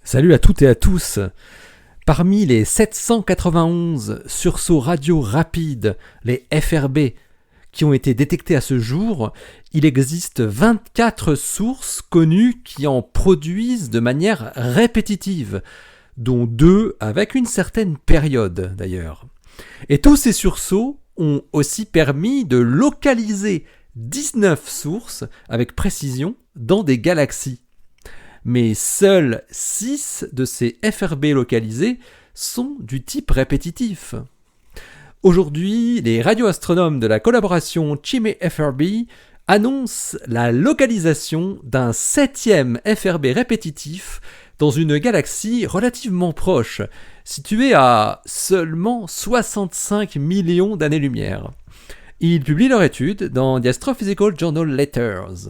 Salut à toutes et à tous. Parmi les 791 sursauts radio rapides, les FRB, qui ont été détectés à ce jour, il existe 24 sources connues qui en produisent de manière répétitive, dont 2 avec une certaine période d'ailleurs. Et tous ces sursauts ont aussi permis de localiser 19 sources avec précision dans des galaxies. Mais seuls 6 de ces FRB localisés sont du type répétitif. Aujourd'hui, les radioastronomes de la collaboration CHIME-FRB annoncent la localisation d'un 7e FRB répétitif dans une galaxie relativement proche, située à seulement 65 millions d'années-lumière. Ils publient leur étude dans The Astrophysical Journal Letters.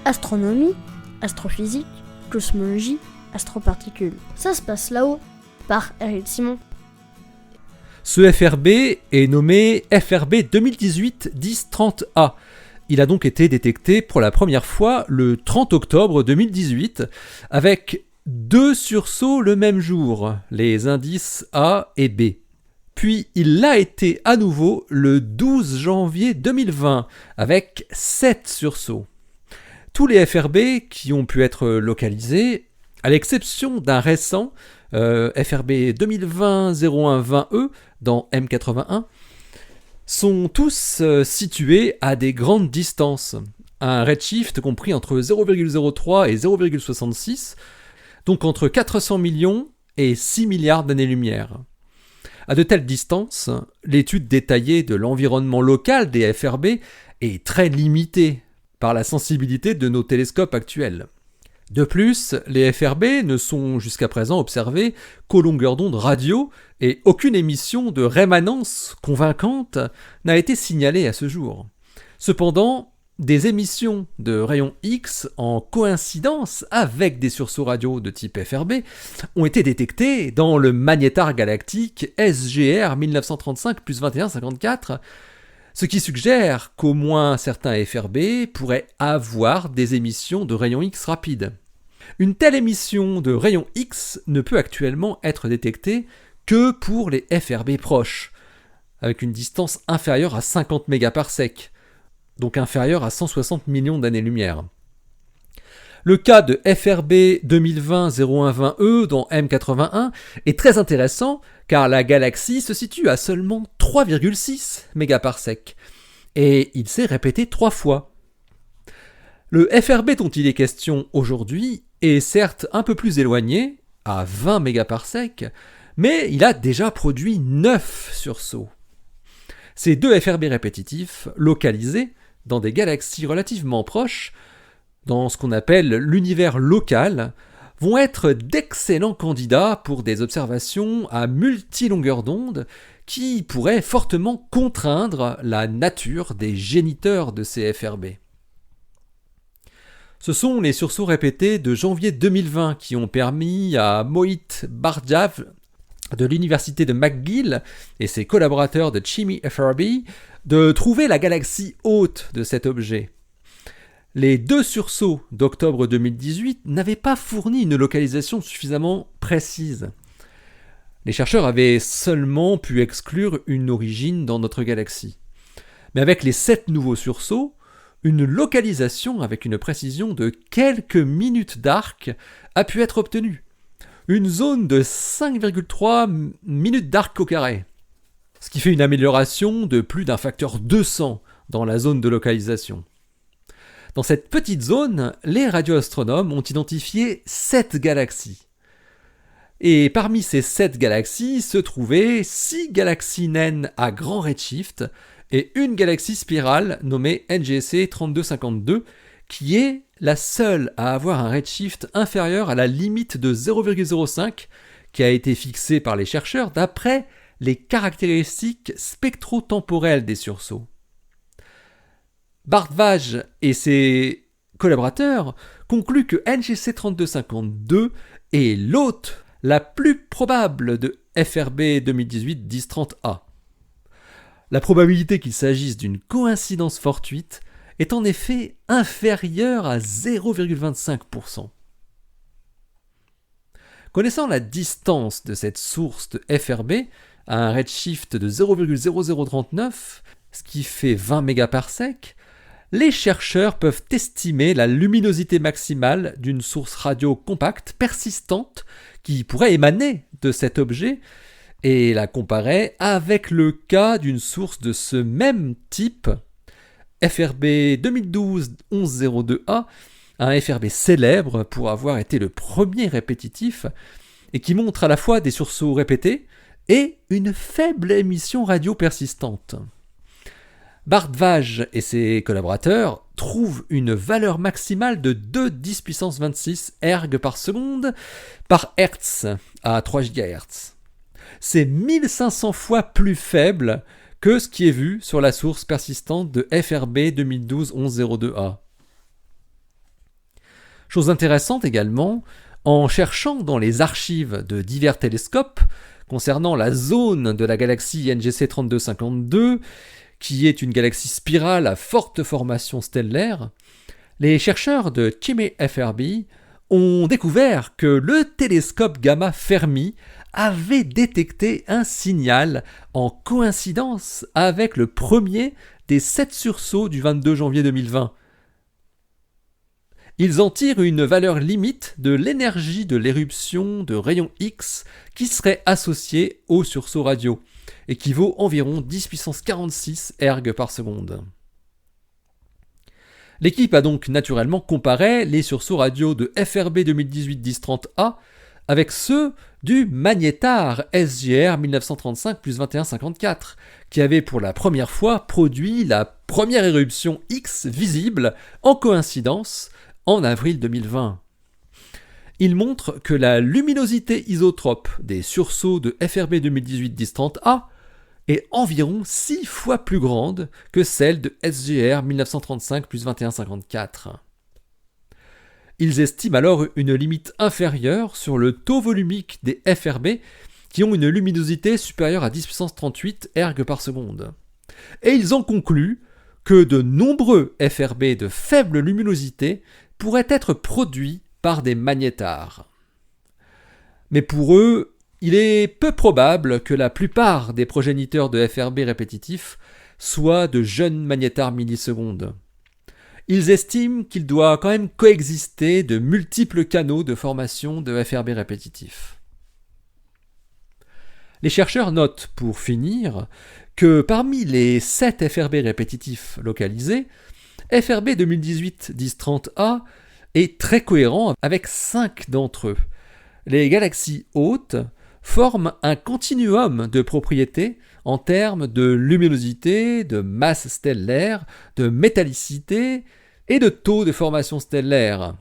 Astronomie, astrophysique, cosmologie, astroparticules. Ça se passe là-haut, par Eric Simon. Ce FRB est nommé FRB 2018-1030A. Il a donc été détecté pour la première fois le 30 octobre 2018, avec 2 sursauts le même jour, les indices A et B. Puis il l'a été à nouveau le 12 janvier 2020, avec 7 sursauts. Tous les FRB qui ont pu être localisés, à l'exception d'un récent, FRB 2020-0120E dans M81, sont tous situés à des grandes distances. Un redshift compris entre 0,03 et 0,66, donc entre 400 millions et 6 milliards d'années-lumière. À de telles distances, l'étude détaillée de l'environnement local des FRB est très limitée par la sensibilité de nos télescopes actuels. De plus, les FRB ne sont jusqu'à présent observés qu'aux longueurs d'onde radio et aucune émission de rémanence convaincante n'a été signalée à ce jour. Cependant, des émissions de rayons X en coïncidence avec des sursauts radio de type FRB ont été détectées dans le magnétar galactique SGR 1935 plus 2154, ce qui suggère qu'au moins certains FRB pourraient avoir des émissions de rayons X rapides. Une telle émission de rayons X ne peut actuellement être détectée que pour les FRB proches, avec une distance inférieure à 50 mégaparsecs, donc inférieure à 160 millions d'années-lumière. Le cas de FRB 2020-0120E dans M81 est très intéressant car la galaxie se situe à seulement 3,6 mégaparsecs et il s'est répété 3 fois. Le FRB dont il est question aujourd'hui est certes un peu plus éloigné, à 20 mégaparsecs, mais il a déjà produit 9 sursauts. Ces 2 FRB répétitifs, localisés dans des galaxies relativement proches, dans ce qu'on appelle l'univers local, vont être d'excellents candidats pour des observations à multilongueur d'onde qui pourraient fortement contraindre la nature des géniteurs de ces FRB. Ce sont les sursauts répétés de janvier 2020 qui ont permis à Mohit Bhargava de l'université de McGill et ses collaborateurs de CHIME-FRB de trouver la galaxie hôte de cet objet. Les 2 sursauts d'octobre 2018 n'avaient pas fourni une localisation suffisamment précise. Les chercheurs avaient seulement pu exclure une origine dans notre galaxie. Mais avec les 7 nouveaux sursauts, une localisation avec une précision de quelques minutes d'arc a pu être obtenue. Une zone de 5,3 minutes d'arc au carré, ce qui fait une amélioration de plus d'un facteur 200 dans la zone de localisation. Dans cette petite zone, les radioastronomes ont identifié 7 galaxies. Et parmi ces 7 galaxies se trouvaient 6 galaxies naines à grand redshift et une galaxie spirale nommée NGC 3252 qui est la seule à avoir un redshift inférieur à la limite de 0,05 qui a été fixée par les chercheurs d'après les caractéristiques spectro-temporelles des sursauts. Bhargava et ses collaborateurs concluent que NGC 3252 est l'hôte la plus probable de FRB 2018-1030A. La probabilité qu'il s'agisse d'une coïncidence fortuite est en effet inférieur à 0,25%. Connaissant la distance de cette source de FRB à un redshift de 0,0039, ce qui fait 20 mégaparsec, les chercheurs peuvent estimer la luminosité maximale d'une source radio compacte persistante qui pourrait émaner de cet objet et la comparer avec le cas d'une source de ce même type, FRB 2012-1102A, un FRB célèbre pour avoir été le premier répétitif et qui montre à la fois des sursauts répétés et une faible émission radio persistante. Bardwaj et ses collaborateurs trouvent une valeur maximale de 2 10 puissance 26 erg par seconde par hertz à 3 GHz. C'est 1500 fois plus faible que ce qui est vu sur la source persistante de FRB 2012-1102A. Chose intéressante également, en cherchant dans les archives de divers télescopes concernant la zone de la galaxie NGC 3252, qui est une galaxie spirale à forte formation stellaire, les chercheurs de Chime FRB ont découvert que le télescope Gamma Fermi avait détecté un signal en coïncidence avec le premier des 7 sursauts du 22 janvier 2020. Ils en tirent une valeur limite de l'énergie de l'éruption de rayons X qui serait associée au sursaut radio et qui vaut environ 10 puissance 46 erg par seconde. L'équipe a donc naturellement comparé les sursauts radio de FRB 2018-1030A avec ceux du magnétar SGR 1935 plus 2154, qui avait pour la première fois produit la première éruption X visible en coïncidence en avril 2020. Il montre que la luminosité isotrope des sursauts de FRB 2018-1030A est environ 6 fois plus grande que celle de SGR 1935 plus 2154. Ils estiment alors une limite inférieure sur le taux volumique des FRB qui ont une luminosité supérieure à 10 puissance 38 erg par seconde. Et ils en concluent que de nombreux FRB de faible luminosité pourraient être produits par des magnétars. Mais pour eux, il est peu probable que la plupart des progéniteurs de FRB répétitifs soient de jeunes magnétars millisecondes. Ils estiment qu'il doit quand même coexister de multiples canaux de formation de FRB répétitifs. Les chercheurs notent, pour finir, que parmi les 7 FRB répétitifs localisés, FRB 2018-1030A est très cohérent avec 5 d'entre eux. Les galaxies hautes forment un continuum de propriétés en termes de luminosité, de masse stellaire, de métallicité et de taux de formation stellaire.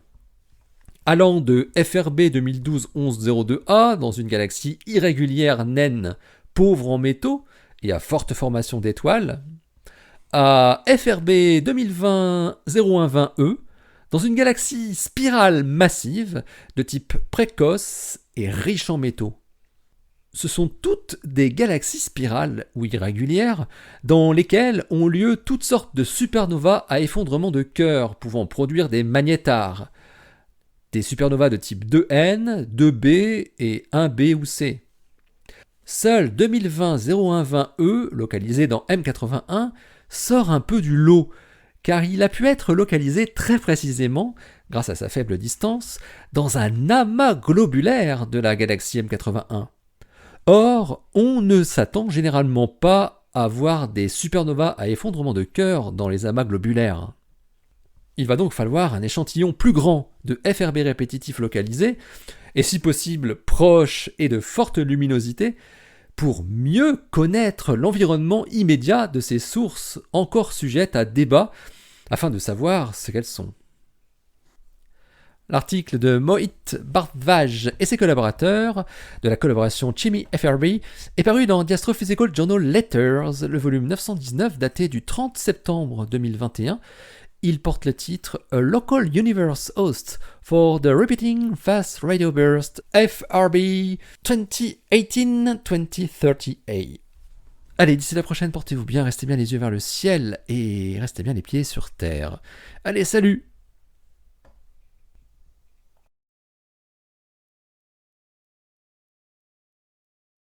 Allant de FRB 2012-1102A dans une galaxie irrégulière naine, pauvre en métaux et à forte formation d'étoiles, à FRB 2020-0120E dans une galaxie spirale massive de type précoce et riche en métaux. Ce sont toutes des galaxies spirales ou irrégulières dans lesquelles ont lieu toutes sortes de supernovas à effondrement de cœur pouvant produire des magnétars, des supernovas de type 2N, 2B et 1B ou C. Seul 2020-0120E, localisé dans M81, sort un peu du lot, car il a pu être localisé très précisément, grâce à sa faible distance, dans un amas globulaire de la galaxie M81. Or, on ne s'attend généralement pas à voir des supernovas à effondrement de cœur dans les amas globulaires. Il va donc falloir un échantillon plus grand de FRB répétitifs localisés, et si possible proches et de forte luminosité, pour mieux connaître l'environnement immédiat de ces sources encore sujettes à débat, afin de savoir ce qu'elles sont. L'article de Mohit Bardwaj et ses collaborateurs de la collaboration Chime FRB est paru dans The Astrophysical Journal Letters, le volume 919 daté du 30 septembre 2021. Il porte le titre A Local Universe Host for the Repeating Fast Radio Burst FRB 2018-2030A. Allez, d'ici la prochaine, portez-vous bien, restez bien les yeux vers le ciel et restez bien les pieds sur terre. Allez, salut!